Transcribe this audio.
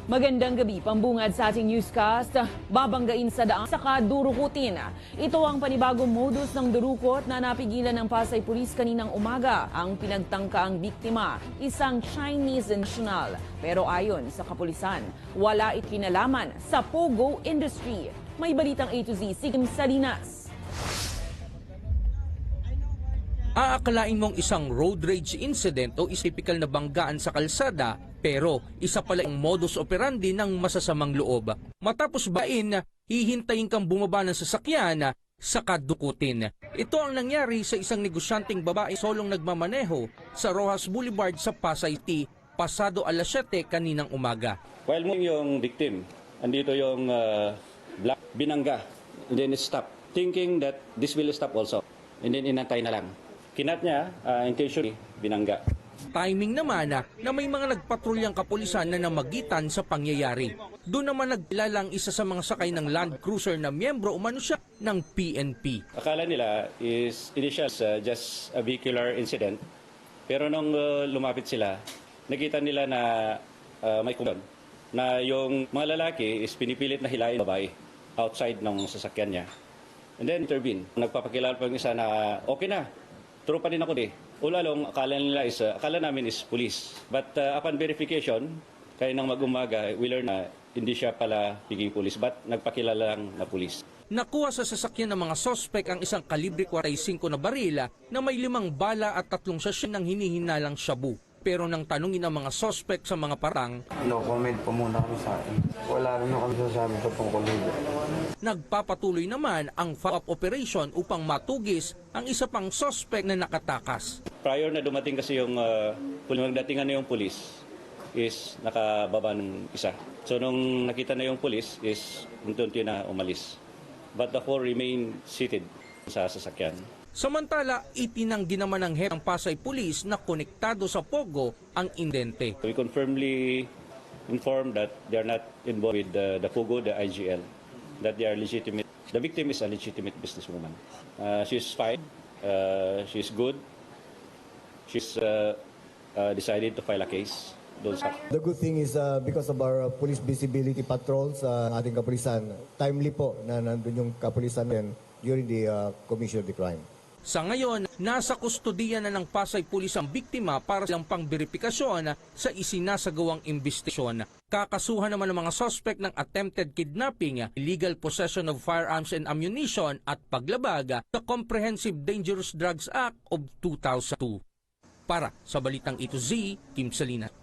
Magandang gabi, pambungad sa ating newscast. Babanggain sa daan, saka durukutin. Ito ang panibagong modus ng durukot na napigilan ng Pasay Police kaninang umaga. Ang pinagtangkaang biktima, isang Chinese national. Pero ayon sa kapulisan, wala ikinalaman sa Pogo industry. May balitang A to Z, si Kim Salinas. Aakalain mong isang road rage incident o typical na banggaan sa kalsada, pero isa pala ang modus operandi ng masasamang loob. Matapos bain, hihintayin kang bumaba ng sasakyan, saka dukutin. Ito ang nangyari sa isang negosyanteng babae solong nagmamaneho sa Rojas Boulevard sa Pasay City, pasado alas 7 kaninang umaga. While mo yung victim, andito yung black binangga, and then it stopped, thinking that this will stop also, and then inantay na lang. Kinat niya, intentionally, binangga. Timing naman na may mga nagpatrulyang kapulisan na namagitan sa pangyayari. Doon naman nagkilala ang isa sa mga sakay ng Land Cruiser na miyembro umano siya ng PNP. Akala nila is initial just a vehicular incident, pero nung lumapit sila, nakita nila na may kumon, na yung mga lalaki is pinipilit na hilain babae outside ng sasakyan niya. And then intervene. Nagpapakilala pa yung isa na okay na. True pa din ako Ulalong akala namin is police. But upon verification, kaya nang mag-umaga, we learn na hindi siya pala piging police, but nagpakilala lang na police. Nakuha sa sasakyan ng mga sospek ang isang kalibre 45 na barila na may 5 bala at 3 sachet ng hinihinalang shabu. Pero nang tanungin ang mga sospek sa mga parang, no comment po muna kami sa akin. Wala rin kami sasabi sa tungkol dito. Nagpapatuloy naman ang follow-up operation upang matugis ang isa pang sospek na nakatakas. Prior na dumating kasi yung magdatingan na yung police is nakababa ng isa. So nung nakita na yung police is unti-unti na umalis. But the four remain seated sa sasakyan. Samantala, itinanggi naman ng head ng Pasay Police na konektado sa Pogo ang indente. We confirmly informed that they are not involved with the Pogo, the IGL, that they are legitimate. The victim is a legitimate businesswoman. She's fine, she's good, she's decided to file a case. The good thing is because of our police visibility patrols sa ating kapulisan, timely po na nandun yung kapulisan din during the commission of the crime. Sa ngayon, nasa kustodiya na ng Pasay Police ang biktima para silang pang-verifikasyon sa isinasagawang imbestigasyon. Kakasuhan naman ng mga suspect ng attempted kidnapping, illegal possession of firearms and ammunition at paglabag sa Comprehensive Dangerous Drugs Act of 2002. Para sa Balitang Ito Z, Kim Salinas.